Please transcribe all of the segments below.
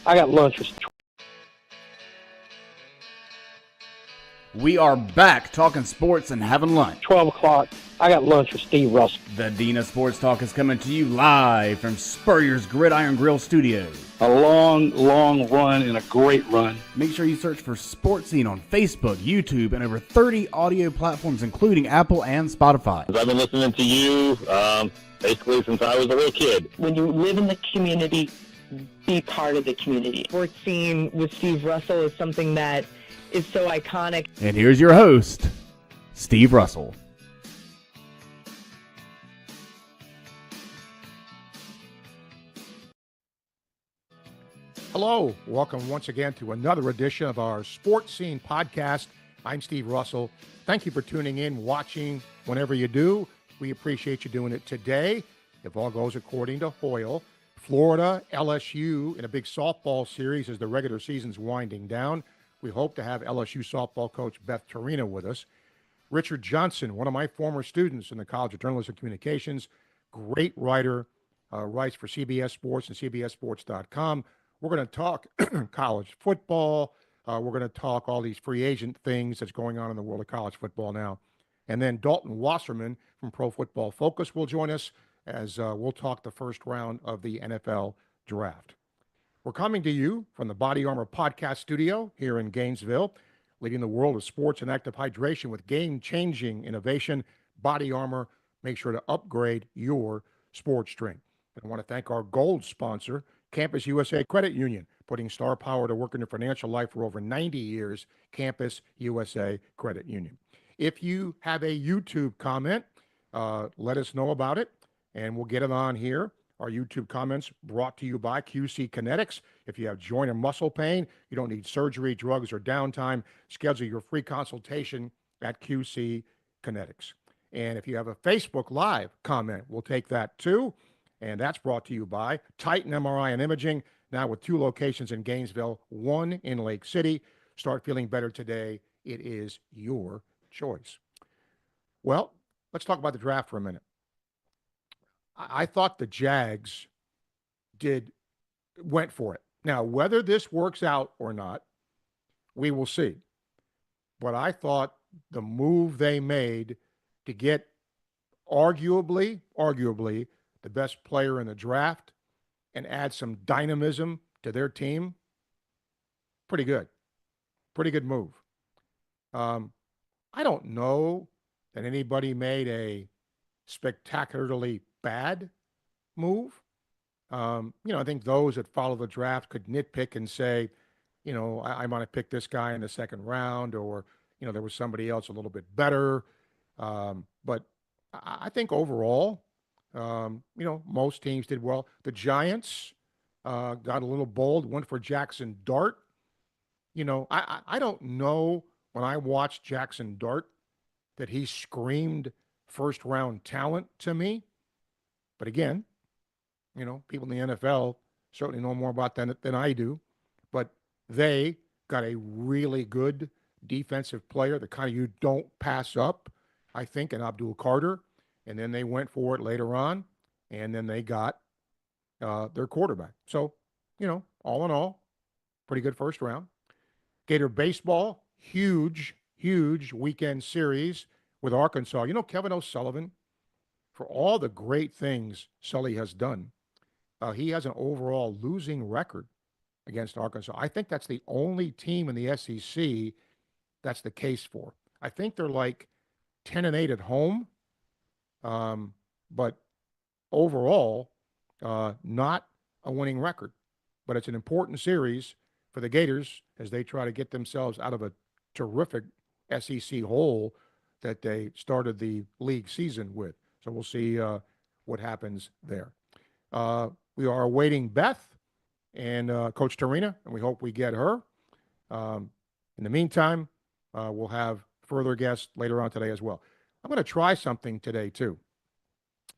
I got lunch with. We are back talking sports and having lunch. 12 o'clock, I got lunch with Steve Russell. The Dina Sports Talk is coming to you live from Spurrier's Gridiron Grill Studios. A long, long run and a great run. Make sure you search for Sports Scene on Facebook, YouTube, and over 30 audio platforms, including Apple and Spotify. I've been listening to you basically since I was a little kid. When you live in the community, be part of the community. Sports Scene with Steve Russell is something that is so iconic. And here's your host, Steve Russell. Hello, welcome once again to another edition of our Sports Scene podcast. I'm Steve Russell. Thank you for tuning in, watching whenever you do. We appreciate you doing it today. If all goes according to Hoyle, Florida, LSU in a big softball series as the regular season's winding down. We hope to have LSU softball coach Beth Torina with us. Richard Johnson, one of my former students in the College of Journalism and Communications, great writer, writes for CBS Sports and CBSSports.com. We're going to talk college football. We're going to talk all these free agent things that's going on in the world of college football now. And then Dalton Wasserman from Pro Football Focus will join us as we'll talk the first round of the NFL draft. We're coming to you from the Body Armor Podcast Studio here in Gainesville, leading the world of sports and active hydration with game-changing innovation. Body Armor, make sure to upgrade your sports drink. And I want to thank our gold sponsor, Campus USA Credit Union, putting star power to work in your financial life for over 90 years, Campus USA Credit Union. If you have a YouTube comment, let us know about it, and we'll get it on here. Our YouTube comments brought to you by QC Kinetics. If you have joint or muscle pain, you don't need surgery, drugs, or downtime, schedule your free consultation at QC Kinetics. And if you have a Facebook Live comment, we'll take that too. And that's brought to you by Titan MRI and Imaging, now with 2 locations in Gainesville, 1 in Lake City. Start feeling better today. It is your choice. Well, let's talk about the draft for a minute. I thought the Jags went for it. Now, whether this works out or not, we will see. But I thought the move they made to get arguably the best player in the draft and add some dynamism to their team, pretty good. Pretty good move. I don't know that anybody made a spectacularly bad move. I think those that follow the draft could nitpick and say, I might have picked this guy in the second round, or, there was somebody else a little bit better. But I think overall, most teams did well. The Giants got a little bold, went for Jackson Dart. I don't know when I watched Jackson Dart that he screamed first round talent to me. But again, people in the NFL certainly know more about that than I do. But they got a really good defensive player, the kind of you don't pass up, I think, in Abdul Carter. And then they went for it later on, and then they got their quarterback. So, all in all, pretty good first round. Gator baseball, huge weekend series with Arkansas. Kevin O'Sullivan, for all the great things Sully has done, he has an overall losing record against Arkansas. I think that's the only team in the SEC that's the case for. I think they're like 10-8 at home. But overall, not a winning record. But it's an important series for the Gators as they try to get themselves out of a terrific SEC hole that they started the league season with. So we'll see what happens there. We are awaiting Beth and Coach Torina, and we hope we get her. In the meantime, we'll have further guests later on today as well. I'm going to try something today, too.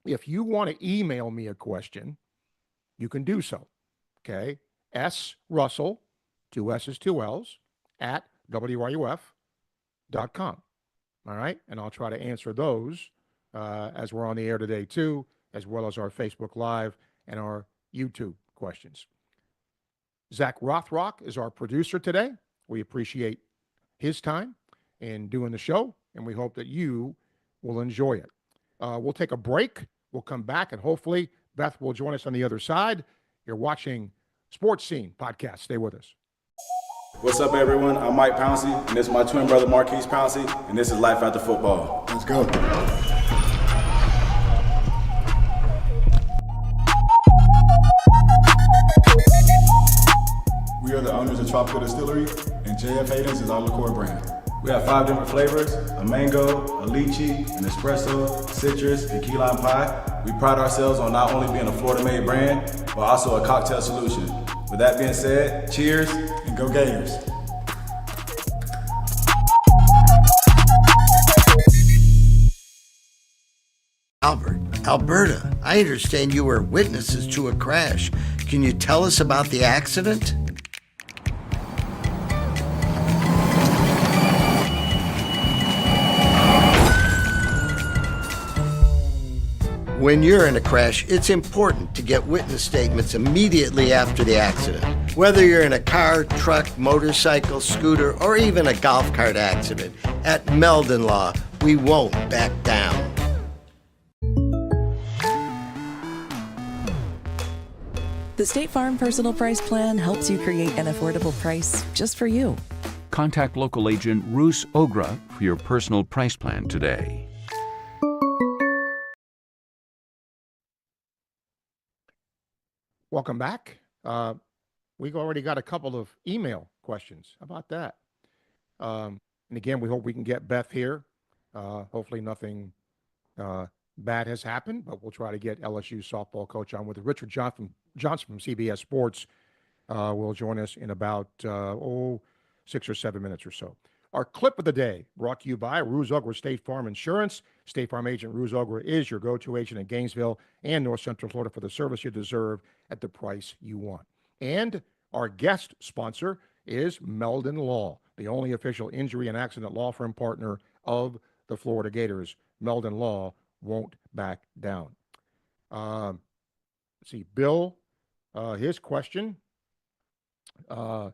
If you want to email me a question, you can do so. Okay? Russell, 2 S's, 2 L's, at WRUF.com. All right? And I'll try to answer those as we're on the air today, too, as well as our Facebook Live and our YouTube questions. Zach Rothrock is our producer today. We appreciate his time in doing the show, and we hope that you will enjoy it. We'll take a break. We'll come back, and hopefully Beth will join us on the other side. You're watching Sports Scene Podcast. Stay with us. What's up, everyone? I'm Mike Pouncey, and this is my twin brother, Marquise Pouncey, and this is Life After Football. Let's go. We are the owners of Tropical Distillery, and JF Hayden's is our liqueur brand. We have 5 different flavors: a mango, a lychee, an espresso, citrus, and key lime pie. We pride ourselves on not only being a Florida-made brand, but also a cocktail solution. With that being said, cheers and go Gators. Albert, Alberta, I understand you were witnesses to a crash. Can you tell us about the accident? When you're in a crash, it's important to get witness statements immediately after the accident. Whether you're in a car, truck, motorcycle, scooter, or even a golf cart accident, at Meldon Law, we won't back down. The State Farm Personal Price Plan helps you create an affordable price just for you. Contact local agent Roos Ogra for your personal price plan today. Welcome back. We've already got a couple of email questions. How about that? And again, we hope we can get Beth here. Hopefully nothing bad has happened, but we'll try to get LSU softball coach on with Richard Johnson from CBS Sports. Will join us in about 6 or 7 minutes or so. Our clip of the day brought to you by Roos Ogra State Farm Insurance. State Farm agent Roos Ogra is your go-to agent in Gainesville and North Central Florida for the service you deserve at the price you want. And our guest sponsor is Meldon Law, the only official injury and accident law firm partner of the Florida Gators. Meldon Law won't back down. Let's see, Bill, his question, what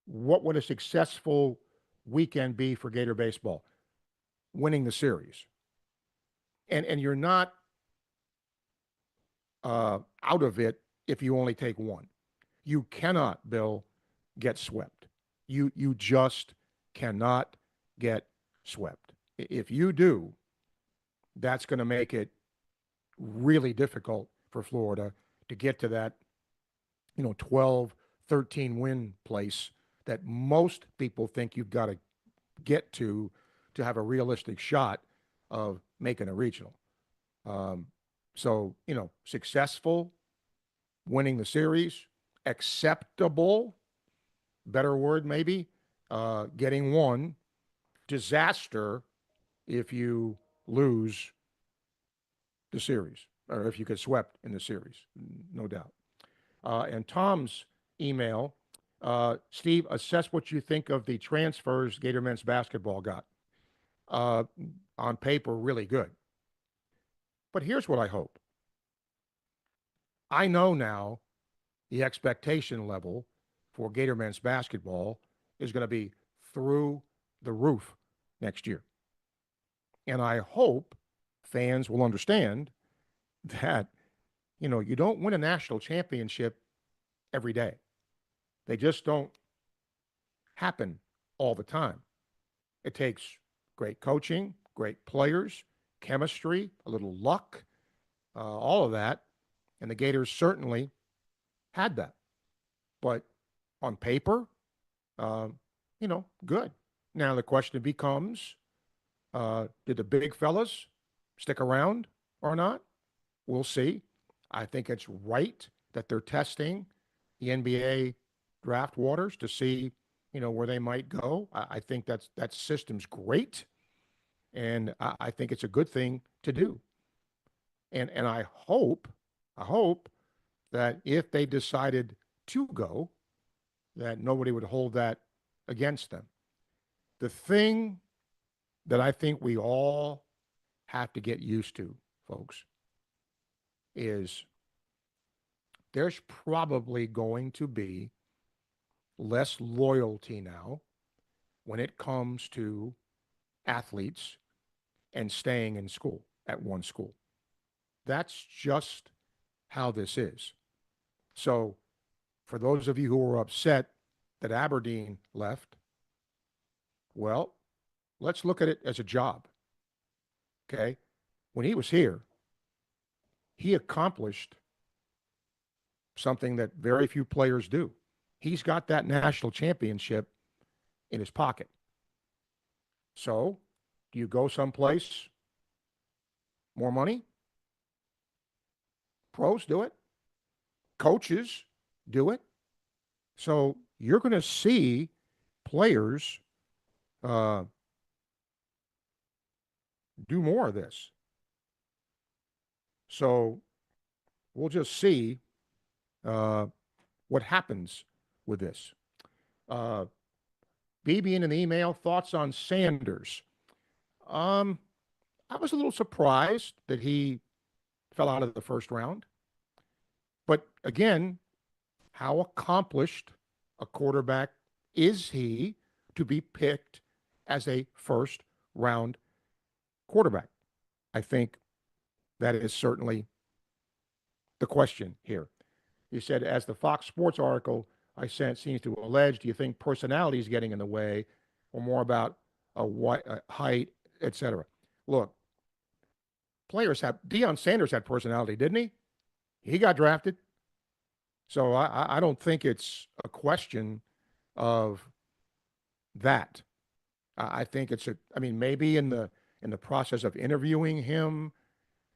would a successful weekend be for Gator baseball? Winning the series. And you're not out of it if you only take one. You cannot, Bill, get swept. You just cannot get swept. If you do, that's going to make it really difficult for Florida to get to that, 12, 13 win place that most people think you've got to get to have a realistic shot of making a regional. So, successful, winning the series, acceptable, better word maybe, getting one, disaster if you lose the series, or if you get swept in the series, no doubt. And Tom's email, Steve, assess what you think of the transfers Gator men's basketball got. On paper, really good. But here's what I hope. I know now the expectation level for Gator men's basketball is going to be through the roof next year. And I hope fans will understand that, you don't win a national championship every day. They just don't happen all the time. It takes great coaching, great players, chemistry, a little luck, all of that. And the Gators certainly had that. But on paper, good. Now the question becomes, did the big fellas stick around or not? We'll see. I think it's right that they're testing the NBA draft waters to see, where they might go. I think that system's great. And I think it's a good thing to do. And I hope that if they decided to go, that nobody would hold that against them. The thing that I think we all have to get used to, folks, is there's probably going to be less loyalty now when it comes to athletes and staying in school at one school. That's just how this is. So for those of you who are upset that Aberdeen left, well, let's look at it as a job. Okay? When he was here, he accomplished something that very few players do. He's got that national championship in his pocket. So, do you go someplace? More money? Pros do it. Coaches do it. So, you're going to see players do more of this. So, we'll just see what happens with this. BB in an email, thoughts on Sanders. I was a little surprised that he fell out of the first round. But again, how accomplished a quarterback is he to be picked as a first round quarterback? I think that is certainly the question here. He said, as the Fox Sports article I sent seems to allege, do you think personality is getting in the way or more about height, etc.? Look, Deion Sanders had personality, didn't he? He got drafted. So I don't think it's a question of that. I think it's maybe in the process of interviewing him,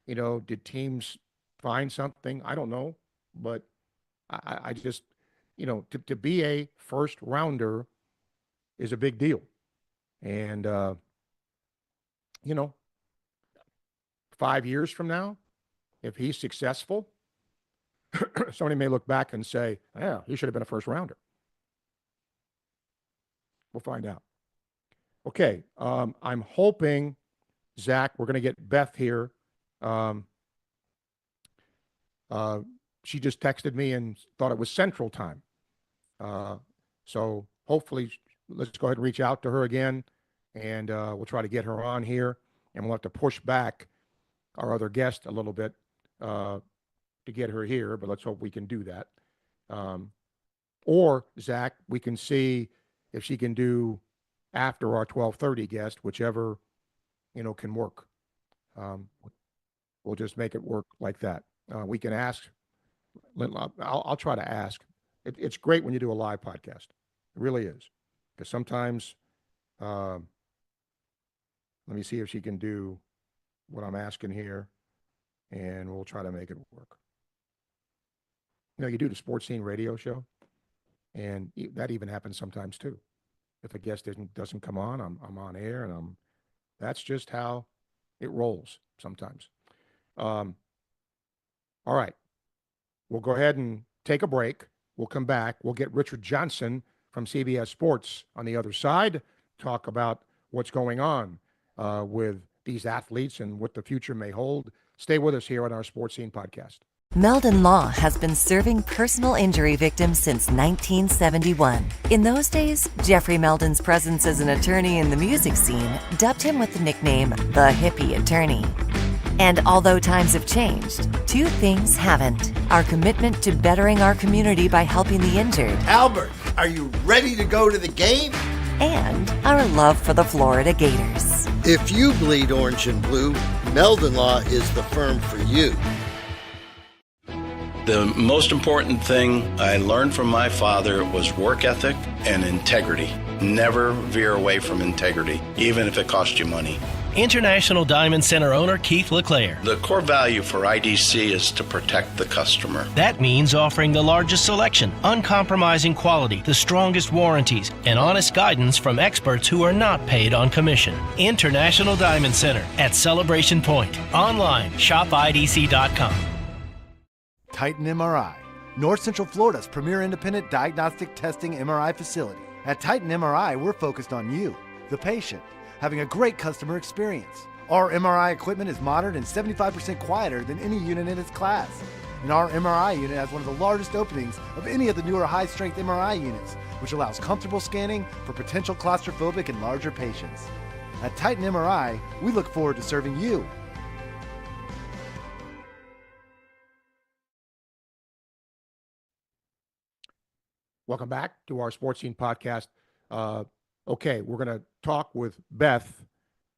did teams find something? I don't know. But I just, to be a first rounder is a big deal. And, 5 years from now, if he's successful, somebody may look back and say, yeah, he should have been a first rounder. We'll find out. Okay. I'm hoping, Zach, we're going to get Beth here. She just texted me and thought it was Central Time. So hopefully, let's go ahead and reach out to her again, and we'll try to get her on here, and we'll have to push back our other guest a little bit to get her here, but let's hope we can do that. Or, Zach, we can see if she can do after our 12:30 guest, whichever, can work. We'll just make it work like that. We can ask. I'll try to ask. It's great when you do a live podcast. It really is. Because sometimes, let me see if she can do what I'm asking here, and we'll try to make it work. You do the Sports Scene radio show, and that even happens sometimes too. If a guest doesn't come on, I'm on air, and that's just how it rolls sometimes. All right. We'll go ahead and take a break. We'll come back. We'll get Richard Johnson from CBS Sports on the other side, talk about what's going on with these athletes and what the future may hold. Stay with us here on our Sports Scene podcast. Meldon Law has been serving personal injury victims since 1971. In those days, Jeffrey Meldon's presence as an attorney in the music scene dubbed him with the nickname the Hippie Attorney. And although times have changed, two things haven't. Our commitment to bettering our community by helping the injured. Albert, are you ready to go to the game? And our love for the Florida Gators. If you bleed orange and blue, Meldon Law is the firm for you. The most important thing I learned from my father was work ethic and integrity. Never veer away from integrity, even if it costs you money. International Diamond Center owner Keith LeClaire. The core value for IDC is to protect the customer. That means offering the largest selection, uncompromising quality, the strongest warranties, and honest guidance from experts who are not paid on commission. International Diamond Center at Celebration Point. Online, shopidc.com. Titan MRI, North Central Florida's premier independent diagnostic testing MRI facility. At Titan MRI, we're focused on you, the patient, having a great customer experience. Our MRI equipment is modern and 75% quieter than any unit in its class. And our MRI unit has one of the largest openings of any of the newer high-strength MRI units, which allows comfortable scanning for potential claustrophobic and larger patients. At Titan MRI, we look forward to serving you. Welcome back to our Sports Scene podcast. Okay, we're going to talk with Beth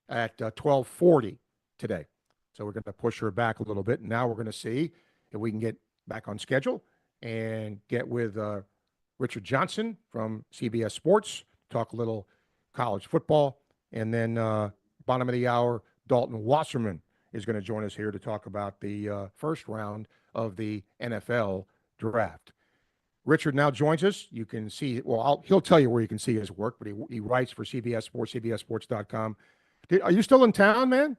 at 12:40 today. So we're going to push her back a little bit. Now we're going to see if we can get back on schedule and get with Richard Johnson from CBS Sports, talk a little college football. And then bottom of the hour, Dalton Wasserman is going to join us here to talk about the first round of the NFL draft. Richard now joins us. You can see, well, he'll tell you where you can see his work, but he writes for CBS Sports, CBSSports.com. Are you still in town, man?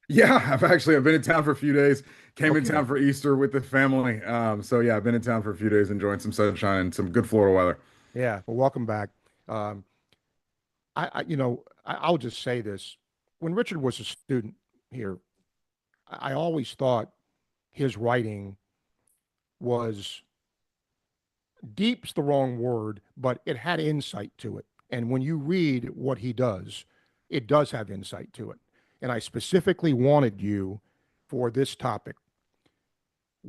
Yeah, I've been in town for a few days. Came in town for Easter with the family. So yeah, I've been in town for a few days, enjoying some sunshine and some good Florida weather. Yeah, well, welcome back. I'll just say this. When Richard was a student here, I always thought his writing was deep's the wrong word, but it had insight to it. And when you read what he does, it does have insight to it. And I specifically wanted you for this topic.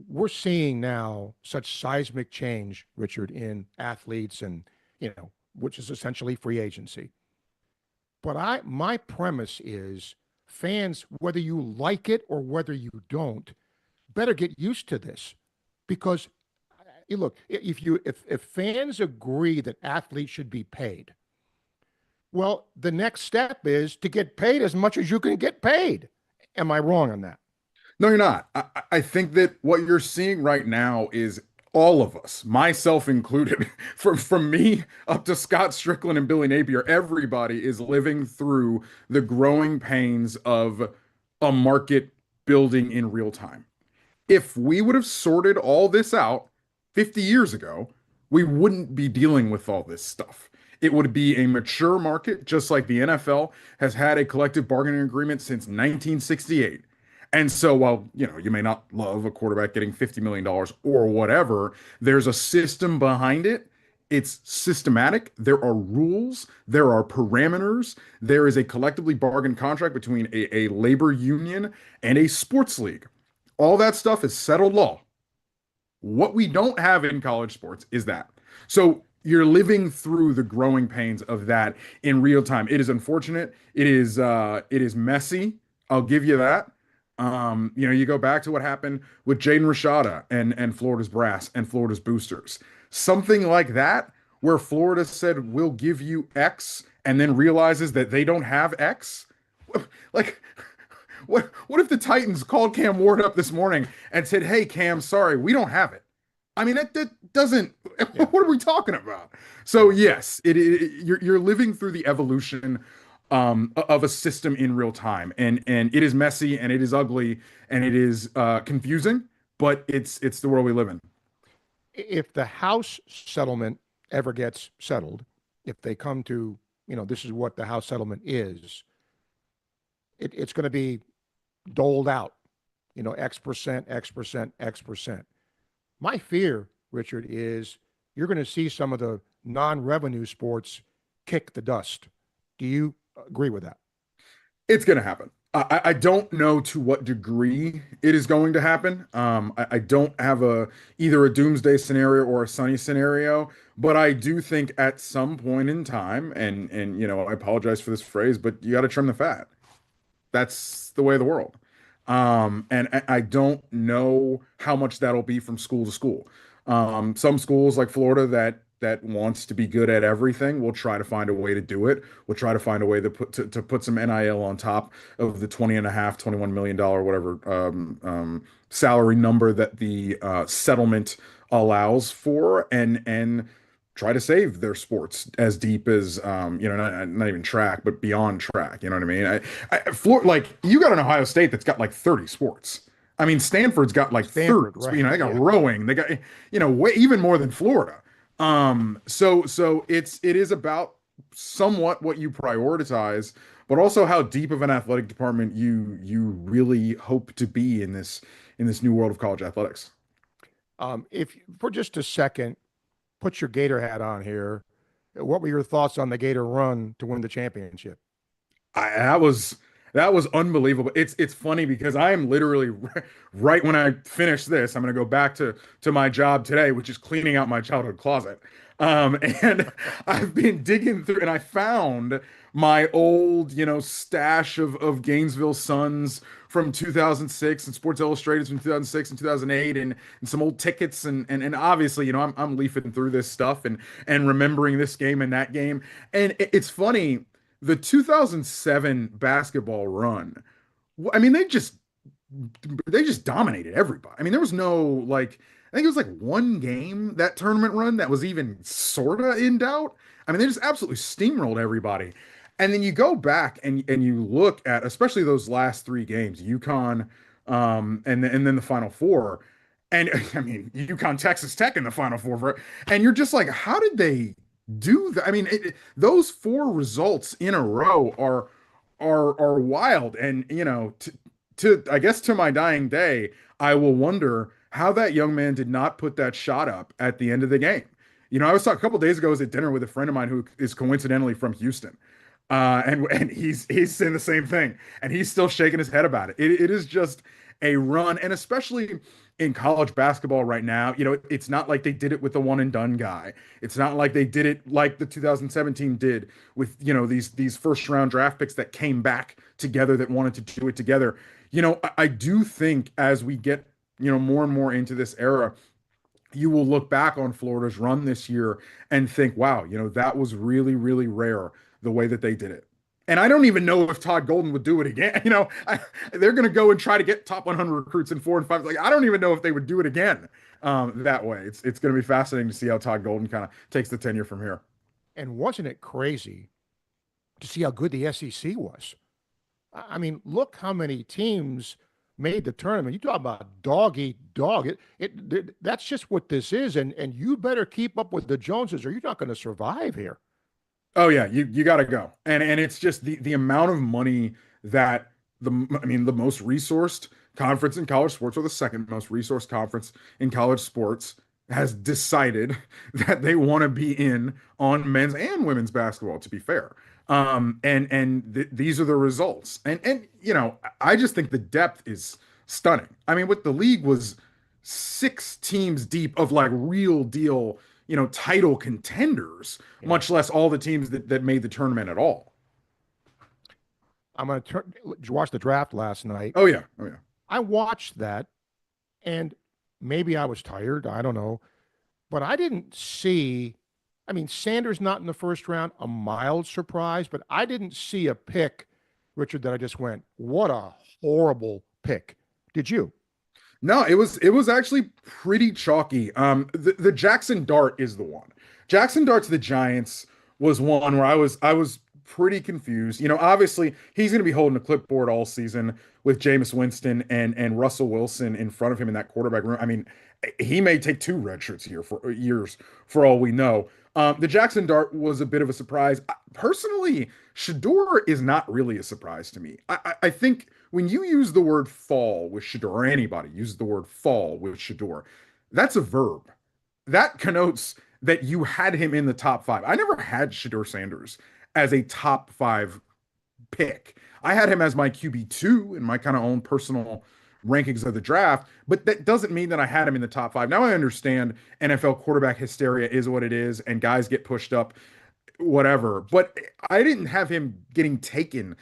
We're seeing now such seismic change, Richard, in athletes and, which is essentially free agency. But my premise is fans, whether you like it or whether you don't, better get used to this. Because look, if fans agree that athletes should be paid, well, the next step is to get paid as much as you can get paid. Am I wrong on that? No, you're not. I think that what you're seeing right now is all of us, myself included, from me up to Scott Strickland and Billy Napier, everybody is living through the growing pains of a market building in real time. If we would have sorted all this out 50 years ago, we wouldn't be dealing with all this stuff. It would be a mature market, just like the NFL has had a collective bargaining agreement since 1968. And so while, you may not love a quarterback getting $50 million or whatever, there's a system behind it. It's systematic. There are rules. There are parameters. There is a collectively bargained contract between a labor union and a sports league. All that stuff is settled law. What we don't have in college sports is that. So you're living through the growing pains of that in real time. It is unfortunate. It is messy. I'll give you that. You go back to what happened with Jaden Rashada and Florida's brass and Florida's boosters. Something like that, where Florida said, we'll give you X, and then realizes that they don't have X. Like, what if the Titans called Cam Ward up this morning and said, hey, Cam, sorry, we don't have it? I mean, that doesn't, what are we talking about? So yes, you're living through the evolution of a system in real time, and it is messy and it is ugly and it is confusing, but it's the world we live in. If the House settlement ever gets settled, if they come to, this is what the House settlement is, it's going to be doled out, X percent, X percent, X percent. My fear, Richard, is you're going to see some of the non-revenue sports kick the dust. Do you agree with that? It's going to happen. I don't know to what degree it is going to happen. I don't have either a doomsday scenario or a sunny scenario, but I do think at some point in time, and I apologize for this phrase, but you got to trim the fat. That's the way of the world. And I don't know how much that'll be from school to school. Some schools like Florida that wants to be good at everything will try to find a way to do it. We'll try to find a way to put some NIL on top of the $21 million, whatever salary number that the settlement allows for, and try to save their sports as deep as not even track, but beyond track. You know what I mean? Like, you got an Ohio State that's got like 30 sports. I mean, Stanford's got like 30. Right. They got rowing. They got way even more than Florida. So it is about somewhat what you prioritize, but also how deep of an athletic department you really hope to be in this new world of college athletics. If for just a second, put your Gator hat on here. What were your thoughts on the Gator run to win the championship? That was unbelievable. It's funny because I am literally right when I finish this, I'm going to go back to my job today, which is cleaning out my childhood closet. And I've been digging through, and I found my old, stash of Gainesville Suns from 2006 and Sports Illustrated from 2006 and 2008, and some old tickets, and obviously, I'm leafing through this stuff and remembering this game and that game, and it's funny. The 2007 basketball run, I mean, they just dominated everybody. I mean, there was no, like, I think it was like one game, that tournament run, that was even sort of in doubt. I mean, they just absolutely steamrolled everybody. And then you go back and you look at, especially those last three games, UConn, and then the Final Four. And I mean, UConn, Texas Tech in the Final Four, and you're just like, how did they do that? I mean, those four results in a row are wild, and to I guess to my dying day, I will wonder how that young man did not put that shot up at the end of the game. I was talking a couple days ago. I was at dinner with a friend of mine who is coincidentally from Houston, and he's saying the same thing, and he's still shaking his head about it. It is just a run, and especially in college basketball right now, it's not like they did it with the one and done guy. It's not like they did it like the 2017 did with, these first round draft picks that came back together that wanted to do it together. I do think as we get, more and more into this era, you will look back on Florida's run this year and think, wow, that was really, really rare the way that they did it. And I don't even know if Todd Golden would do it again. They're going to go and try to get top 100 recruits in 4 and 5. Like, I don't even know if they would do it again that way. It's going to be fascinating to see how Todd Golden kind of takes the tenure from here. And wasn't it crazy to see how good the SEC was? I mean, look how many teams made the tournament. You talk about dog eat dog. That's just what this is. And you better keep up with the Joneses or you're not going to survive here. Oh yeah, you got to go, and it's just the amount of money that the most resourced conference in college sports, or the second most resourced conference in college sports, has decided that they want to be in on men's and women's basketball. To be fair, these are the results, and I just think the depth is stunning. I mean, what the league was 6 teams deep of like real deal, title contenders, much less all the teams that made the tournament at all. I'm going to watch the draft last night. Oh yeah. I watched that, and maybe I was tired. I don't know. But I didn't see, Sanders not in the first round, a mild surprise, but I didn't see a pick, Richard, that I just went, what a horrible pick. Did you? No, it was actually pretty chalky. The Jackson Dart is the one. Jackson Dart to the Giants was one where I was pretty confused. Obviously he's going to be holding a clipboard all season with Jameis Winston and Russell Wilson in front of him in that quarterback room. I mean, he may take 2 red shirts here for years for all we know. The Jackson Dart was a bit of a surprise. Personally, Shedeur is not really a surprise to me. I think when you use the word fall with Shedeur, or anybody uses the word fall with Shedeur, that's a verb. That connotes that you had him in the top 5. I never had Shedeur Sanders as a top 5 pick. I had him as my QB2 in my kind of own personal rankings of the draft, but that doesn't mean that I had him in the top 5. Now I understand NFL quarterback hysteria is what it is, and guys get pushed up, whatever. But I didn't have him getting taken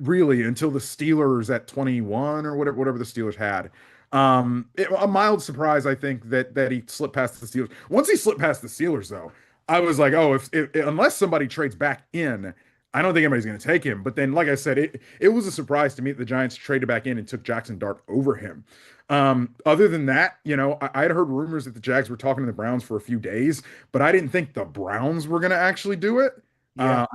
really until the Steelers at 21 or whatever the Steelers had. A mild surprise, I think, that he slipped past the Steelers. Once he slipped past the Steelers, though, I was like, oh, if unless somebody trades back in, I don't think anybody's going to take him. But then, like I said, it was a surprise to me that the Giants traded back in and took Jackson Dart over him. Other than that, I'd heard rumors that the Jags were talking to the Browns for a few days, but I didn't think the Browns were going to actually do it. Yeah.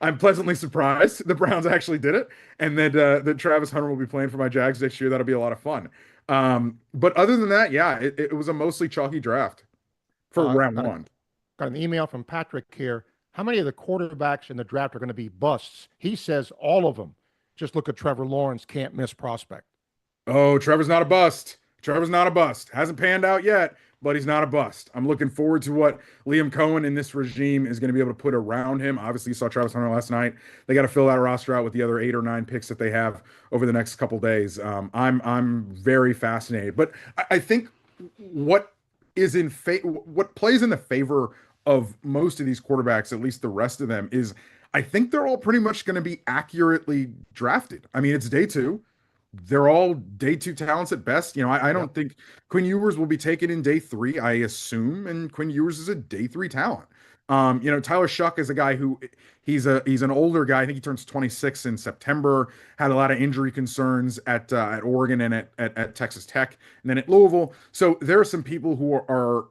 I'm pleasantly surprised the Browns actually did it, and that Travis Hunter will be playing for my Jags next year. That'll be a lot of fun. But other than that, yeah, it was a mostly chalky draft for round 1. Got an email from Patrick here. How many of the quarterbacks in the draft are going to be busts? He says all of them. Just look at Trevor Lawrence, can't miss prospect. Oh, Trevor's not a bust. Hasn't panned out yet. but he's not a bust. I'm looking forward to what Liam Cohen and this regime is going to be able to put around him. Obviously, you saw Travis Hunter last night. They got to fill that roster out with the other 8 or 9 picks that they have over the next couple days. I'm very fascinated, but I think what what plays in the favor of most of these quarterbacks, at least the rest of them, is I think they're all pretty much going to be accurately drafted. I mean, it's day 2. They're all day 2 talents at best. I don't think Quinn Ewers will be taken in day 3, I assume, and Quinn Ewers is a day 3 talent. Tyler Shuck is a guy who he's an older guy. I think he turns 26 in September. Had a lot of injury concerns at Oregon and at Texas Tech, and then at Louisville. So there are some people who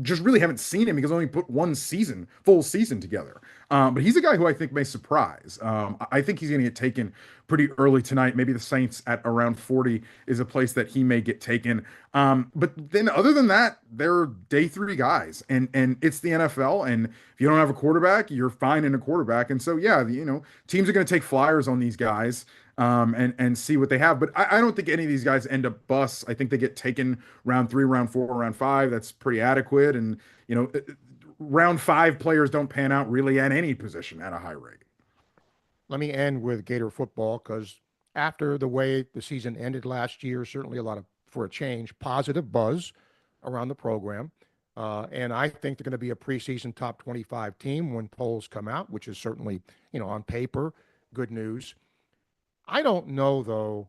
just really haven't seen him because he only put one full season together. But he's a guy who I think may surprise. I think he's going to get taken pretty early tonight. Maybe the Saints at around 40 is a place that he may get taken. But then other than that, they're day 3 guys, and it's the NFL. And if you don't have a quarterback, you're fine in a quarterback. And so, yeah, teams are going to take flyers on these guys. And see what they have. But I don't think any of these guys end up busts. I think they get taken round 3, round 4, round 5. That's pretty adequate. And, round 5 players don't pan out really at any position at a high rate. Let me end with Gator football, because after the way the season ended last year, certainly a lot of, for a change, positive buzz around the program. And I think they're going to be a preseason top 25 team when polls come out, which is certainly, on paper, good news. I don't know, though,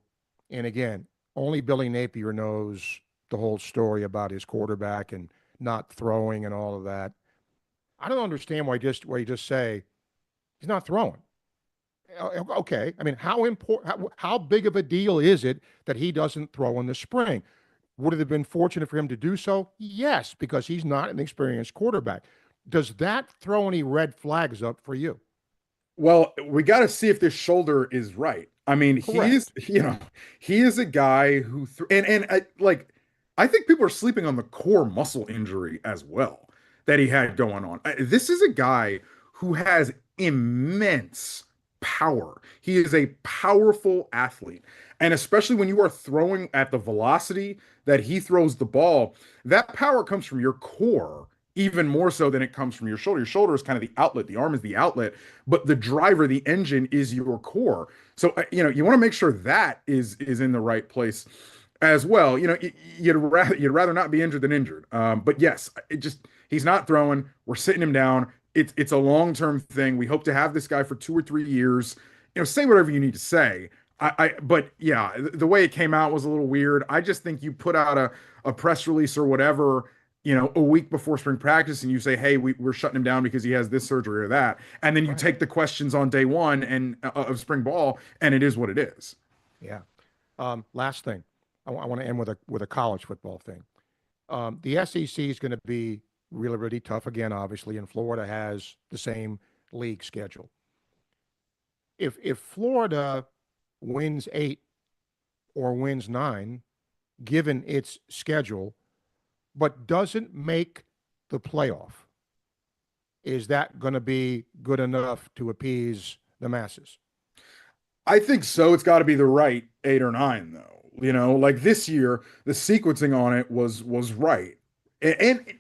and again, only Billy Napier knows the whole story about his quarterback and not throwing and all of that. I don't understand why you just say he's not throwing. Okay, I mean, how big of a deal is it that he doesn't throw in the spring? Would it have been fortunate for him to do so? Yes, because he's not an experienced quarterback. Does that throw any red flags up for you? Well, we got to see if this shoulder is right. I mean, Correct. he is a guy who, I think people are sleeping on the core muscle injury as well that he had going on. This is a guy who has immense power. He is a powerful athlete. And especially when you are throwing at the velocity that he throws the ball, that power comes from your core even more so than it comes from your shoulder. Your shoulder is kind of the outlet. The arm is the outlet, but the driver, the engine, is your core. So, you want to make sure that is in the right place as well. You'd rather not be injured than injured. But yes, he's not throwing. We're sitting him down. It's a long-term thing. We hope to have this guy for 2 or 3 years. Say whatever you need to say. But yeah, the way it came out was a little weird. I just think you put out a press release or whatever, a week before spring practice, and you say, hey, we're shutting him down because he has this surgery or that. And then you take the questions on day 1 and of spring ball, and it is what it is. Yeah. Last thing, I want to end with a college football thing. The SEC is going to be really, really tough again, obviously, and Florida has the same league schedule. If Florida wins 8 or wins 9, given its schedule, but doesn't make the playoff, is that going to be good enough to appease the masses? I think so. It's got to be the right 8 or 9, though. Like this year, the sequencing on it was right. And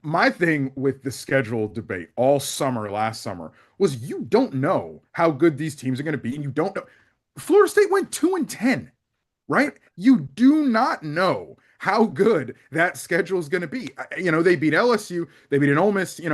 my thing with the schedule debate all summer, last summer, was you don't know how good these teams are going to be, and you don't know. Florida State went 2-10, right? You do not know how good that schedule is going to be. They beat LSU, they beat an Ole Miss. They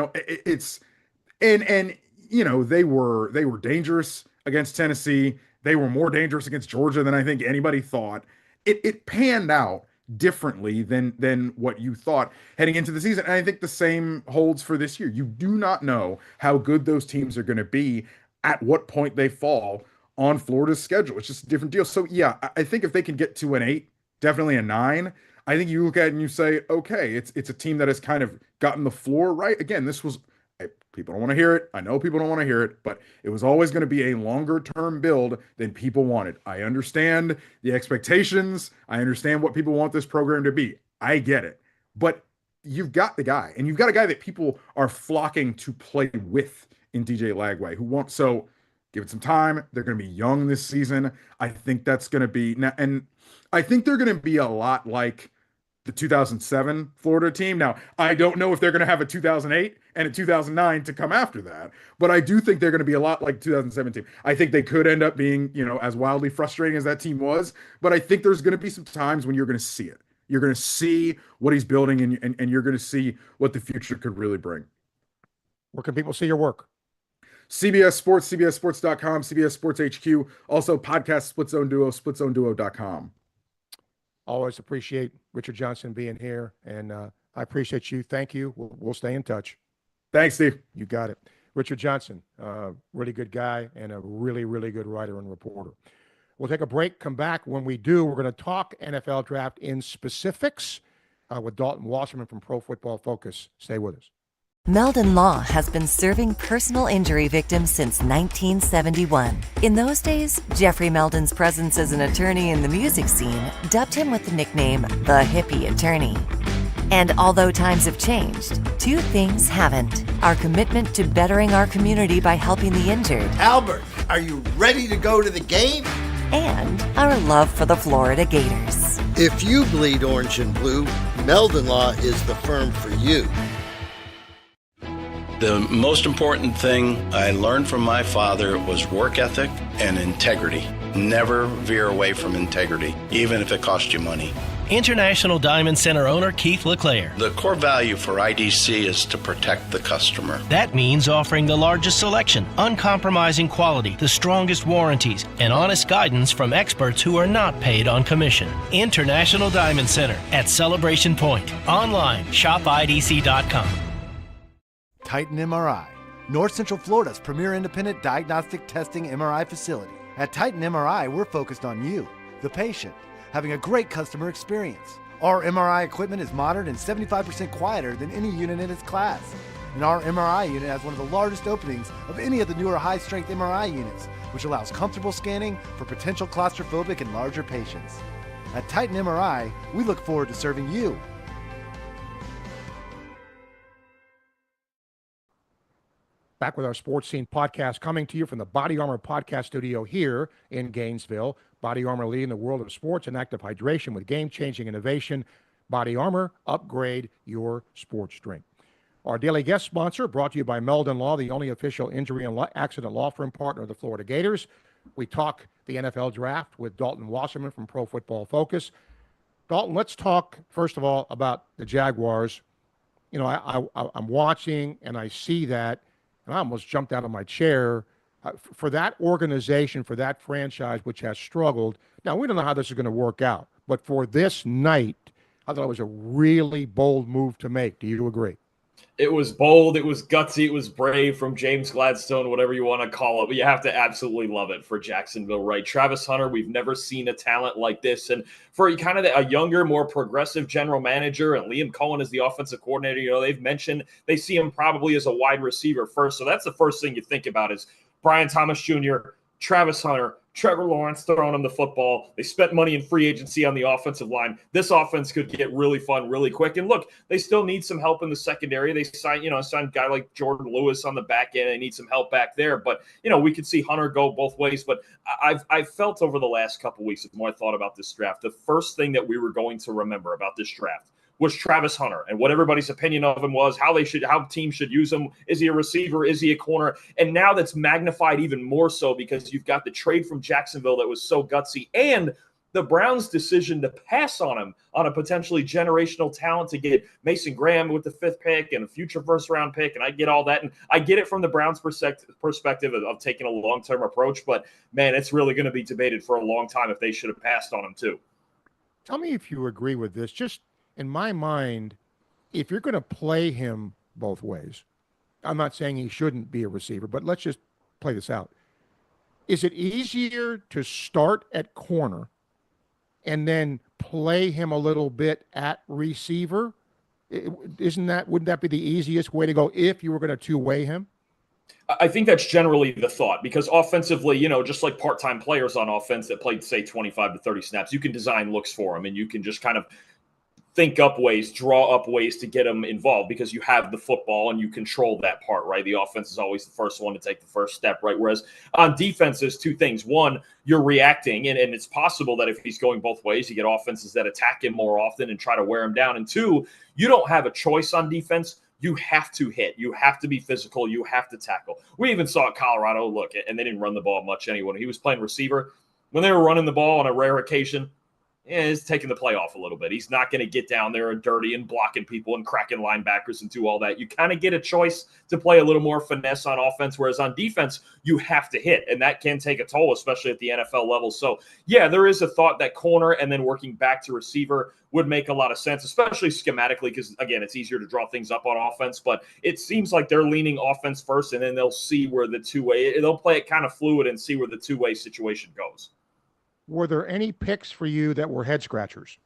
were dangerous against Tennessee. They were more dangerous against Georgia than I think anybody thought. It panned out differently than what you thought heading into the season. And I think the same holds for this year. You do not know how good those teams are going to be at what point they fall on Florida's schedule. It's just a different deal. So yeah, I think if they can get to an 8, definitely a 9, I think you look at it and you say, okay, it's a team that has kind of gotten the floor right. Again, this was, people don't want to hear it. I know people don't want to hear it, but it was always going to be a longer term build than people wanted. I understand the expectations. I understand what people want this program to be. I get it. But you've got the guy, and you've got a guy that people are flocking to play with in DJ Lagway, who won't. So give it some time. They're going to be young this season. I think that's going to be, and I think they're going to be a lot like the 2007 Florida team. Now, I don't know if they're going to have a 2008 and a 2009 to come after that, but I do think they're going to be a lot like 2017. I think they could end up being, as wildly frustrating as that team was, but I think there's going to be some times when you're going to see it. You're going to see what he's building, and you're going to see what the future could really bring. Where can people see your work? CBS Sports, CBSSports.com, CBS Sports HQ, also podcast Split Zone Duo, SplitZoneDuo.com. Always appreciate Richard Johnson being here, and I appreciate you. Thank you. We'll stay in touch. Thanks, Steve. You got it. Richard Johnson, really good guy and a really, really good writer and reporter. We'll take a break, come back. When we do, we're going to talk NFL draft in specifics with Dalton Wasserman from Pro Football Focus. Stay with us. Meldon Law has been serving personal injury victims since 1971. In those days, Jeffrey Meldon's presence as an attorney in the music scene dubbed him with the nickname the Hippie Attorney. And although times have changed, two things haven't: our commitment to bettering our community by helping the injured. Albert, are you ready to go to the game? And our love for the Florida Gators. If you bleed orange and blue, Meldon Law is the firm for you. The most important thing I learned from my father was work ethic and integrity. Never veer away from integrity, even if it costs you money. International Diamond Center owner Keith LeClaire. The core value for IDC is to protect the customer. That means offering the largest selection, uncompromising quality, the strongest warranties, and honest guidance from experts who are not paid on commission. International Diamond Center at Celebration Point. Online, shopidc.com. Titan MRI, North Central Florida's premier independent diagnostic testing MRI facility. At Titan MRI, we're focused on you, the patient, having a great customer experience. Our MRI equipment is modern and 75% quieter than any unit in its class. And our MRI unit has one of the largest openings of any of the newer high-strength MRI units, which allows comfortable scanning for potential claustrophobic and larger patients. At Titan MRI, we look forward to serving you. Back with our Sports Scene podcast, coming to you from the Body Armor podcast studio here in Gainesville. Body Armor leading the world of sports and active hydration with game-changing innovation. Body Armor, upgrade your sports drink. Our daily guest sponsor, brought to you by Meldon Law, the only official injury and accident law firm partner of the Florida Gators. We talk the NFL draft with Dalton Wasserman from Pro Football Focus. Dalton, let's talk, first of all, about the Jaguars. I'm watching and I see that, and I almost jumped out of my chair. For that organization, for that franchise, which has struggled. Now, we don't know how this is going to work out, but for this night, I thought it was a really bold move to make. Do you agree? It was bold, it was gutsy, it was brave from James Gladstone, whatever you want to call it, but you have to absolutely love it for Jacksonville, right? Travis Hunter, we've never seen a talent like this, and for kind of a younger, more progressive general manager, and Liam Cohen is the offensive coordinator, they've mentioned they see him probably as a wide receiver first, so that's the first thing you think about is Brian Thomas Jr., Travis Hunter, Trevor Lawrence throwing him the football. They spent money in free agency on the offensive line. This offense could get really fun really quick. And look, they still need some help in the secondary. They signed a guy like Jordan Lewis on the back end. They need some help back there. But, we could see Hunter go both ways. But I've felt over the last couple weeks, the more I thought about this draft, the first thing that we were going to remember about this draft was Travis Hunter and what everybody's opinion of him was, how teams should use him. Is he a receiver? Is he a corner? And now that's magnified even more so because you've got the trade from Jacksonville that was so gutsy and the Browns' decision to pass on him on a potentially generational talent to get Mason Graham with the 5th pick and a future first-round pick, and I get all that. And I get it from the Browns' perspective of taking a long-term approach, but, man, it's really going to be debated for a long time if they should have passed on him too. Tell me if you agree with this. Just in my mind, if you're going to play him both ways, I'm not saying he shouldn't be a receiver, but let's just play this out. Is it easier to start at corner and then play him a little bit at receiver? Wouldn't that be the easiest way to go if you were going to two-way him? I think that's generally the thought because offensively, just like part-time players on offense that played, say, 25 to 30 snaps, you can design looks for them and you can just kind of think up ways, draw up ways to get them involved because you have the football and you control that part, right? The offense is always the first one to take the first step, right? Whereas on defense, there's two things. One, you're reacting, and it's possible that if he's going both ways, you get offenses that attack him more often and try to wear him down. And two, you don't have a choice on defense. You have to hit. You have to be physical. You have to tackle. We even saw at Colorado, look, and they didn't run the ball much anyway. He was playing receiver. When they were running the ball on a rare occasion, he's taking the play off a little bit. He's not going to get down there and dirty and blocking people and cracking linebackers and do all that. You kind of get a choice to play a little more finesse on offense, whereas on defense, you have to hit, and that can take a toll, especially at the NFL level. So, yeah, there is a thought that corner and then working back to receiver would make a lot of sense, especially schematically because, again, it's easier to draw things up on offense, but it seems like they're leaning offense first, and then they'll see where the two-way – they'll play it kind of fluid and see where the two-way situation goes. Were there any picks for you that were head scratchers?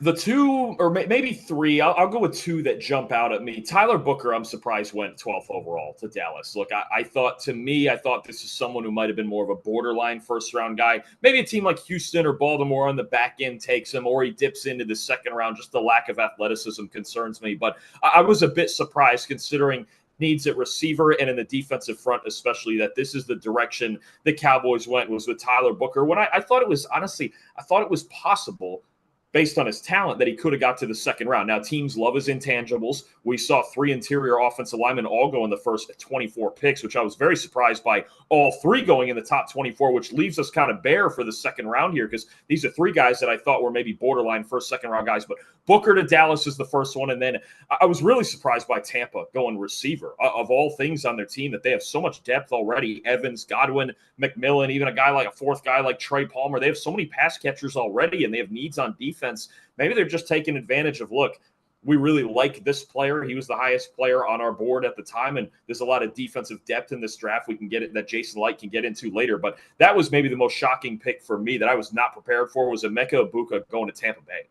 The two, or maybe three, I'll go with two that jump out at me. Tyler Booker, I'm surprised, went 12th overall to Dallas. Look, I thought this is someone who might have been more of a borderline first-round guy. Maybe a team like Houston or Baltimore on the back end takes him, or he dips into the second round. Just the lack of athleticism concerns me. But I was a bit surprised considering needs at receiver and in the defensive front, especially, that this is the direction the Cowboys went, was with Tyler Booker. When I thought it was, honestly, I thought it was possible based on his talent that he could have got to the second round. Now, teams love his intangibles. We saw 3 interior offensive linemen all go in the first 24 picks, which I was very surprised by all 3 going in the top 24, which leaves us kind of bare for the second round here because these are 3 guys that I thought were maybe borderline first, second round guys. But Booker to Dallas is the first one. And then I was really surprised by Tampa going receiver. Of all things on their team, that they have so much depth already. Evans, Godwin, McMillan, even a guy like a fourth guy like Trey Palmer. They have so many pass catchers already, and they have needs on defense. Maybe they're just taking advantage of, look, we really like this player. He was the highest player on our board at the time, and there's a lot of defensive depth in this draft we can get it that Jason Light can get into later. But that was maybe the most shocking pick for me that I was not prepared for, was Emeka Egbuka going to Tampa Bay.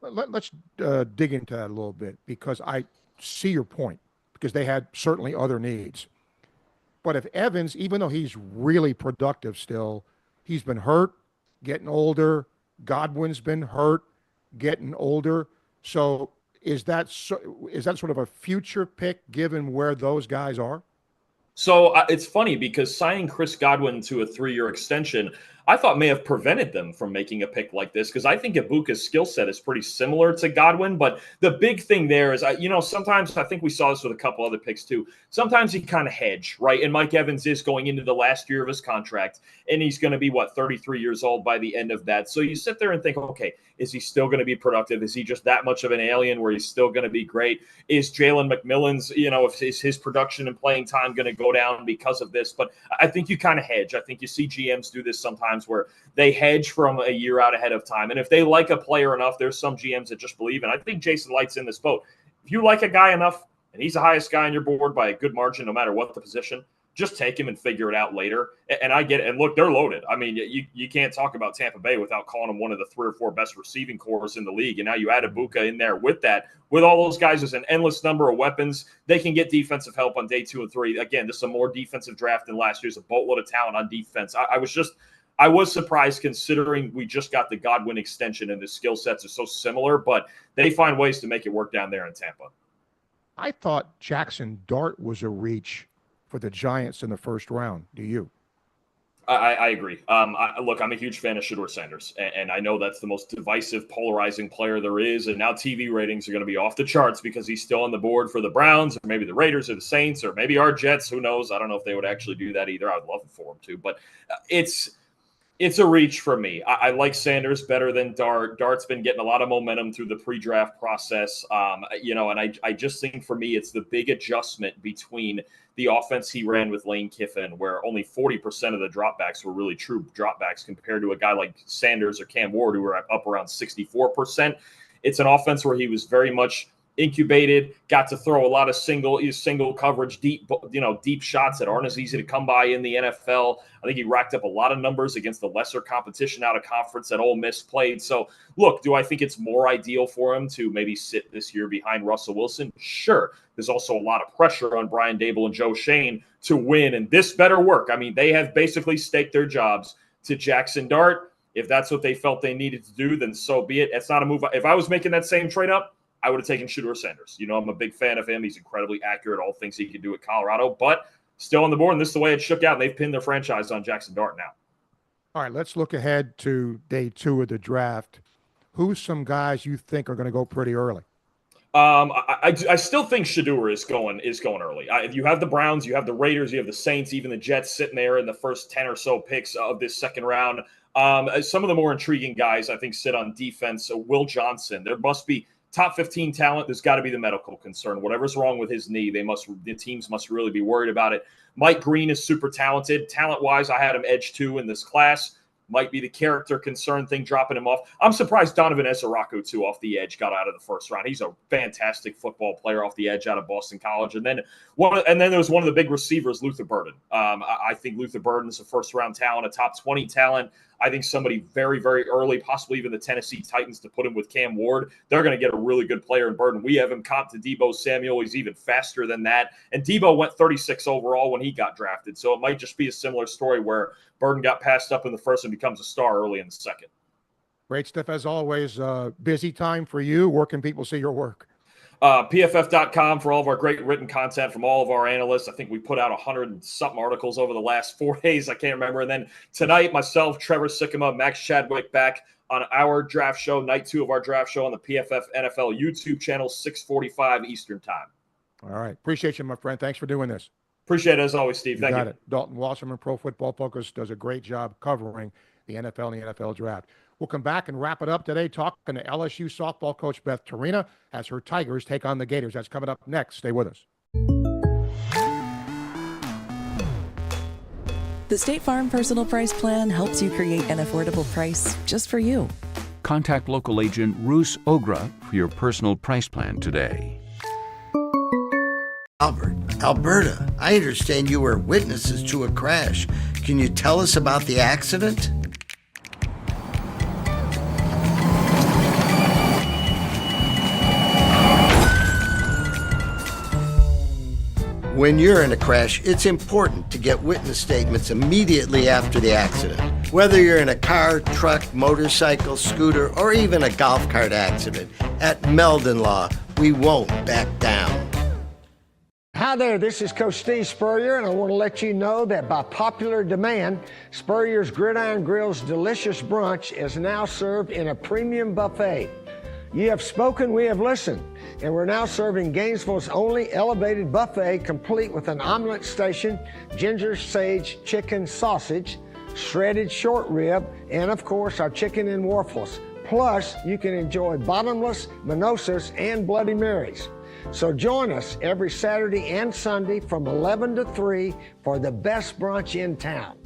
Let's dig into that a little bit, because I see your point, because they had certainly other needs. But if Evans, even though he's really productive still, he's been hurt, getting older. Godwin's been hurt, getting older. So is that sort of a future pick given where those guys are? So it's funny because signing Chris Godwin to a 3-year extension, I thought may have prevented them from making a pick like this, because I think Egbuka's skill set is pretty similar to Godwin. But the big thing there is, sometimes I think we saw this with a couple other picks too. Sometimes he kind of hedge, right? And Mike Evans is going into the last year of his contract, and he's going to be, 33 years old by the end of that. So you sit there and think, okay, is he still going to be productive? Is he just that much of an alien where he's still going to be great? Is Jalen McMillan's, is his production and playing time going to go down because of this? But I think you kind of hedge. I think you see GMs do this sometimes where they hedge from a year out ahead of time. And if they like a player enough, there's some GMs that just believe in. I think Jason Light's in this boat. If you like a guy enough and he's the highest guy on your board by a good margin, no matter what the position, just take him and figure it out later. And I get it. And look, they're loaded. I mean, you can't talk about Tampa Bay without calling them one of the 3 or 4 best receiving corps in the league. And now you add Egbuka in there with that. With all those guys, there's an endless number of weapons. They can get defensive help on day 2 and 3. Again, this is a more defensive draft than last year's. A boatload of talent on defense. I was surprised considering we just got the Godwin extension and the skill sets are so similar, but they find ways to make it work down there in Tampa. I thought Jackson Dart was a reach for the Giants in the first round. Do you? I agree. Look, I'm a huge fan of Shedeur Sanders, and I know that's the most divisive, polarizing player there is, and now TV ratings are going to be off the charts because he's still on the board for the Browns, or maybe the Raiders or the Saints, or maybe our Jets. Who knows? I don't know if they would actually do that either. I'd love it for them to, but it's a reach for me. I like Sanders better than Dart. Dart's been getting a lot of momentum through the pre-draft process, and I just think for me it's the big adjustment between the offense he ran with Lane Kiffin, where only 40% of the dropbacks were really true dropbacks compared to a guy like Sanders or Cam Ward, who were up around 64%. It's an offense where he was very much incubated, got to throw a lot of single coverage, deep shots that aren't as easy to come by in the NFL. I think he racked up a lot of numbers against the lesser competition out of conference that Ole Miss played. So, look, do I think it's more ideal for him to maybe sit this year behind Russell Wilson? Sure. There's also a lot of pressure on Brian Dable and Joe Shane to win, and this better work. I mean, they have basically staked their jobs to Jackson Dart. If that's what they felt they needed to do, then so be it. It's not a move. If I was making that same trade up, I would have taken Shedeur Sanders. You know, I'm a big fan of him. He's incredibly accurate, all things he can do at Colorado, but still on the board. And this is the way it shook out. And they've pinned their franchise on Jackson Dart now. All right, let's look ahead to day 2 of the draft. Who's some guys you think are going to go pretty early? I still think Shedeur is going early. You have the Browns, you have the Raiders, you have the Saints, even the Jets sitting there in the first 10 or so picks of this second round. Some of the more intriguing guys, I think, sit on defense. So Will Johnson, there must be top 15 talent. There's got to be the medical concern. Whatever's wrong with his knee, the teams must really be worried about it. Mike Green is super talented. Talent-wise, I had him edge 2 in this class. Might be the character concern thing dropping him off. I'm surprised Donovan Ezeraku, too, off the edge, got out of the first round. He's a fantastic football player off the edge out of Boston College. And then there was one of the big receivers, Luther Burden. I think Luther Burden is a first-round talent, a top 20 talent. I think somebody very, very early, possibly even the Tennessee Titans, to put him with Cam Ward. They're going to get a really good player in Burden. We have him comped to Deebo Samuel. He's even faster than that. And Deebo went 36 overall when he got drafted. So it might just be a similar story where Burden got passed up in the first and becomes a star early in the second. Great stuff as always. Busy time for you. Where can people see your work? PFF.com for all of our great written content from all of our analysts. I think we put out 100 and something articles over the last 4 days. I can't remember. And then tonight, myself, Trevor Sikkema, Max Chadwick back on our draft show, night 2 of our draft show on the PFF NFL YouTube channel, 6:45 Eastern time. All right. Appreciate you, my friend. Thanks for doing this. Appreciate it as always, Steve. Thank you. Got it. Dalton Wasserman, Pro Football Focus, does a great job covering the NFL and the NFL draft. We'll come back and wrap it up today talking to LSU softball coach Beth Torina as her Tigers take on the Gators. That's coming up next. Stay with us. The State Farm Personal Price Plan helps you create an affordable price just for you. Contact local agent Roos Ogra for your personal price plan today. Albert, Alberta, I understand you were witnesses to a crash. Can you tell us about the accident? When you're in a crash, it's important to get witness statements immediately after the accident. Whether you're in a car, truck, motorcycle, scooter, or even a golf cart accident, at Meldon Law, we won't back down. Hi there, this is Coach Steve Spurrier, and I want to let you know that by popular demand, Spurrier's Gridiron Grill's delicious brunch is now served in a premium buffet. You have spoken, we have listened, and we're now serving Gainesville's only elevated buffet, complete with an omelet station, ginger sage chicken sausage, shredded short rib, and of course our chicken and waffles. Plus, you can enjoy bottomless mimosas and Bloody Marys. So join us every Saturday and Sunday from 11 to 3 for the best brunch in town.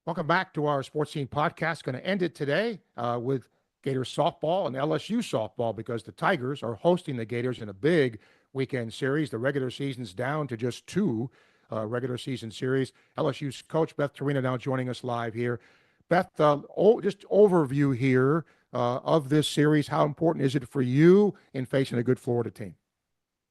Welcome back to our Sports Scene podcast. Going to end it today with Gators softball and LSU softball because the Tigers are hosting the Gators in a big weekend series. The regular season's down to just 2 regular season series. LSU's coach Beth Torina now joining us live here. Beth, just overview here of this series. How important is it for you in facing a good Florida team?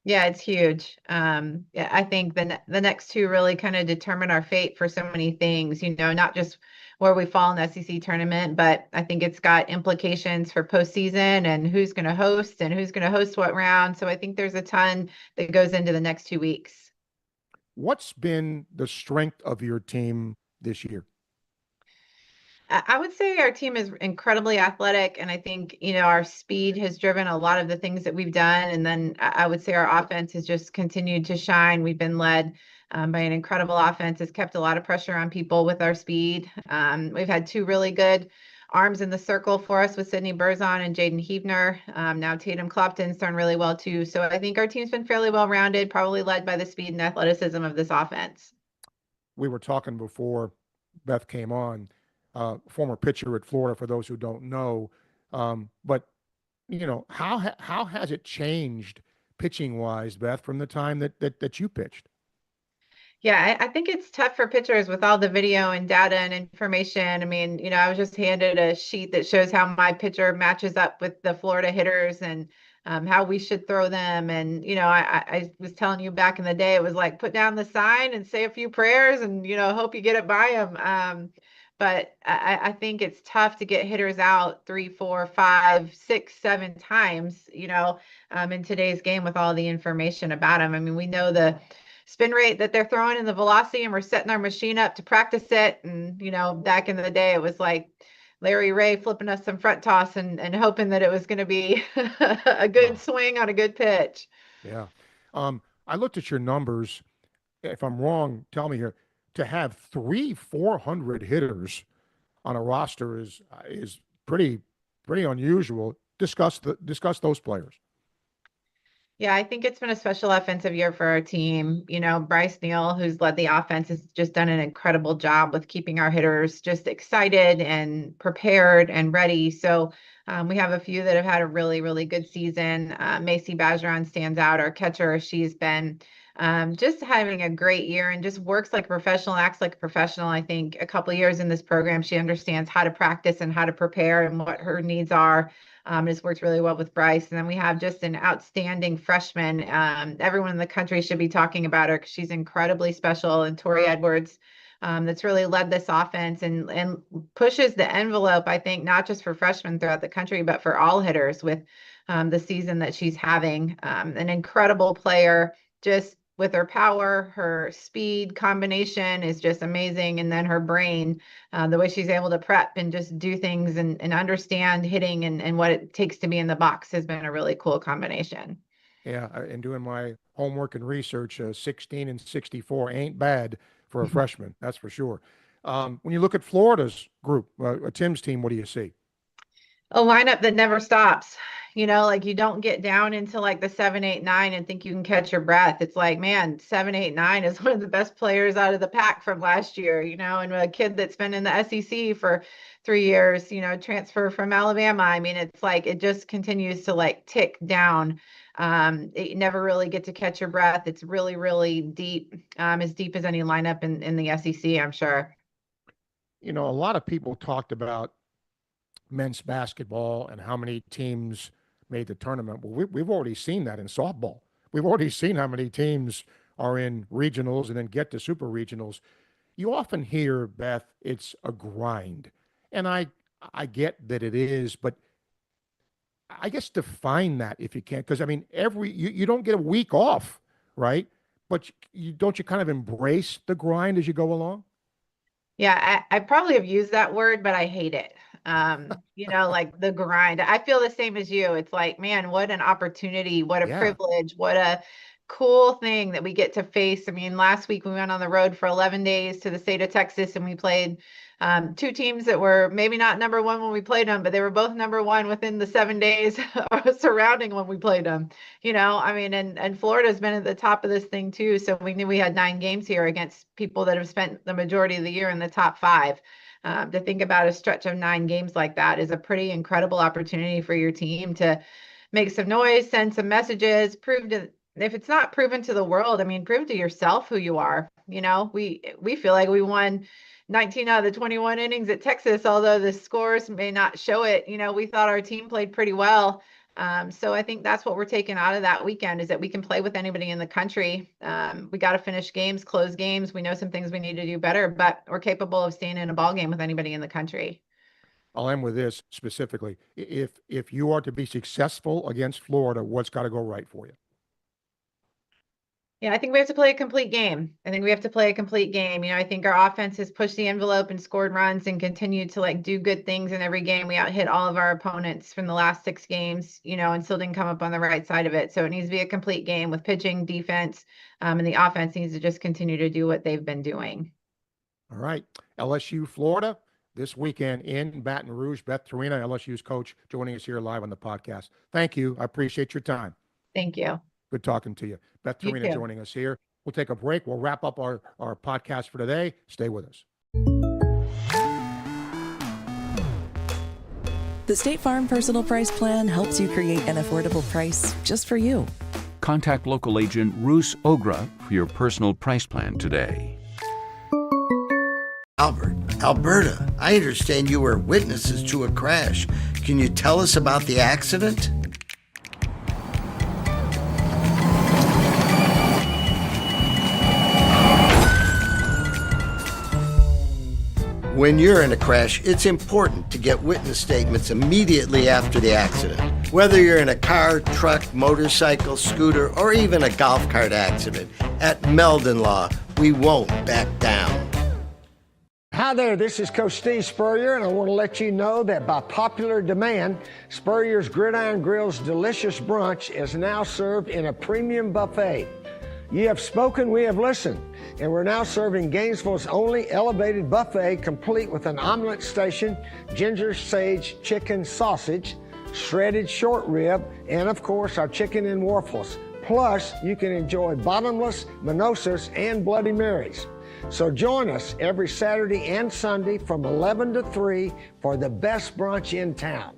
Yeah, it's huge. Yeah, I think the next 2 really kind of determine our fate for so many things, not just where we fall in the SEC tournament, but I think it's got implications for postseason and who's going to host and who's going to host what round. So I think there's a ton that goes into the next 2 weeks. What's been the strength of your team this year? I would say our team is incredibly athletic, and I think, our speed has driven a lot of the things that we've done. And then I would say our offense has just continued to shine. We've been led by an incredible offense, has kept a lot of pressure on people with our speed. We've had 2 really good arms in the circle for us with Sydney Berzon and Jaden Heavner. Now Tatum Clopton's done really well too. So I think our team's been fairly well-rounded, probably led by the speed and athleticism of this offense. We were talking before Beth came on. Former pitcher at Florida, for those who don't know. But, how has it changed pitching-wise, Beth, from the time that you pitched? Yeah, I think it's tough for pitchers with all the video and data and information. I mean, I was just handed a sheet that shows how my pitcher matches up with the Florida hitters. And how we should throw them. And, I was telling you back in the day, it was like put down the sign and say a few prayers and, hope you get it by them. But I think it's tough to get hitters out 3, 4, 5, 6, 7 times, in today's game with all the information about them. I mean, we know the spin rate that they're throwing and the velocity, and we're setting our machine up to practice it. And, back in the day, it was like Larry Ray flipping us some front toss and hoping that it was going to be a good swing on a good pitch. Yeah. I looked at your numbers. If I'm wrong, tell me here. To have 400 hitters on a roster is pretty unusual. Discuss those players. Yeah, I think it's been a special offensive year for our team. Bryce Neal, who's led the offense, has just done an incredible job with keeping our hitters just excited and prepared and ready. So we have a few that have had a really, really good season. Macy Bajeron stands out, our catcher. She's been just having a great year and just works like a professional, acts like a professional. I think a couple of years in this program, she understands how to practice and how to prepare and what her needs are. It's worked really well with Bryce. And then we have just an outstanding freshman. Everyone in the country should be talking about her because she's incredibly special. And Tori Edwards, that's really led this offense and pushes the envelope, I think, not just for freshmen throughout the country, but for all hitters with the season that she's having. An incredible player, just with her power, her speed combination is just amazing. And then her brain, the way she's able to prep and just do things and understand hitting and what it takes to be in the box has been a really cool combination. Yeah, and doing my homework and research, 16 and 64 ain't bad for a freshman, that's for sure. When you look at Florida's group, Tim's team, what do you see? A lineup that never stops. Like you don't get down into like the 7, 8, 9 and think you can catch your breath. It's like, man, 7, 8, 9 is one of the best players out of the pack from last year, and a kid that's been in the SEC for 3 years, transfer from Alabama. I mean, it's like, it just continues to like tick down. You never really get to catch your breath. It's really, really deep, as deep as any lineup in the SEC, I'm sure. A lot of people talked about men's basketball and how many teams made the tournament. Well, we've already seen that in softball. We've already seen how many teams are in regionals and then get to super regionals. You often hear, Beth, it's a grind. And I get that it is, but I guess define that if you can, because I mean, you don't get a week off, right? But don't you kind of embrace the grind as you go along? Yeah, I probably have used that word, but I hate it. Like the grind. I feel the same as you. It's like, man, what an opportunity, what a privilege, what a cool thing that we get to face. I mean, last week we went on the road for 11 days to the state of Texas and we played 2 teams that were maybe not number 1 when we played them, but they were both number 1 within the 7 days surrounding when we played them. I mean, and Florida's been at the top of this thing too. So we knew we had 9 games here against people that have spent the majority of the year in the top 5. To think about a stretch of 9 games like that is a pretty incredible opportunity for your team to make some noise, send some messages, if it's not proven to the world, I mean, prove to yourself who you are. We feel like we won 19 out of the 21 innings at Texas, although the scores may not show it. We thought our team played pretty well. So I think that's what we're taking out of that weekend is that we can play with anybody in the country. We got to finish games, close games. We know some things we need to do better, but we're capable of staying in a ball game with anybody in the country. I'll end with this specifically. If you are to be successful against Florida, what's got to go right for you? Yeah, I think we have to play a complete game. I think our offense has pushed the envelope and scored runs and continued to do good things in every game. We out-hit all of our opponents from the last 6 games, and still didn't come up on the right side of it. So it needs to be a complete game with pitching, defense, and the offense needs to just continue to do what they've been doing. All right. LSU, Florida, this weekend in Baton Rouge. Beth Torina, LSU's coach, joining us here live on the podcast. Thank you. I appreciate your time. Thank you. Good talking to you. Beth Torina joining us here. We'll take a break. We'll wrap up our podcast for today. Stay with us. The State Farm Personal Price Plan helps you create an affordable price just for you. Contact local agent Roos Ogra for your personal price plan today. Albert, Alberta, I understand you were witnesses to a crash. Can you tell us about the accident? When you're in a crash, it's important to get witness statements immediately after the accident. Whether you're in a car, truck, motorcycle, scooter, or even a golf cart accident, at Meldon Law, we won't back down. Hi there, this is Coach Steve Spurrier, and I want to let you know that by popular demand, Spurrier's Gridiron Grill's delicious brunch is now served in a premium buffet. You have spoken, we have listened, and we're now serving Gainesville's only elevated buffet, complete with an omelet station, ginger sage chicken sausage, shredded short rib, and of course our chicken and waffles. Plus, you can enjoy bottomless, mimosas, and Bloody Marys. So join us every Saturday and Sunday from 11 to 3 for the best brunch in town.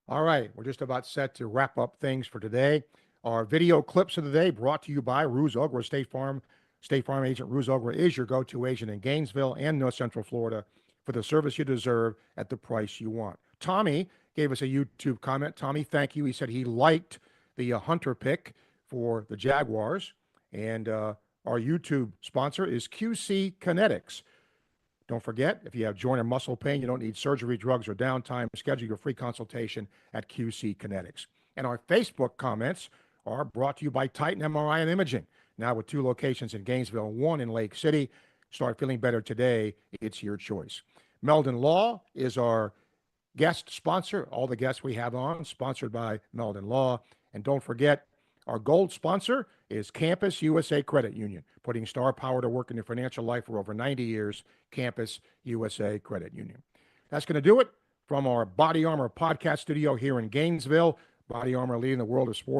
All right, we're just about set to wrap up things for today. Our video clips of the day brought to you by Ruse Ogra State Farm. State Farm agent Ruse Ogra is your go-to agent in Gainesville and North Central Florida for the service you deserve at the price you want. Tommy gave us a YouTube comment. Tommy, thank you. He said he liked the Hunter pick for the Jaguars. And our YouTube sponsor is QC Kinetics. Don't forget, if you have joint or muscle pain, you don't need surgery, drugs, or downtime, schedule your free consultation at QC Kinetics. And our Facebook comments are brought to you by Titan MRI and Imaging, now with 2 locations in Gainesville and 1 in Lake City. Start feeling better today. It's your choice. Meldon Law is our guest sponsor. All the guests we have on, sponsored by Meldon Law. And don't forget, our gold sponsor is Campus USA Credit Union, putting star power to work in your financial life for over 90 years. Campus USA Credit Union. That's going to do it from our Body Armor podcast studio here in Gainesville. Body Armor leading the world of sports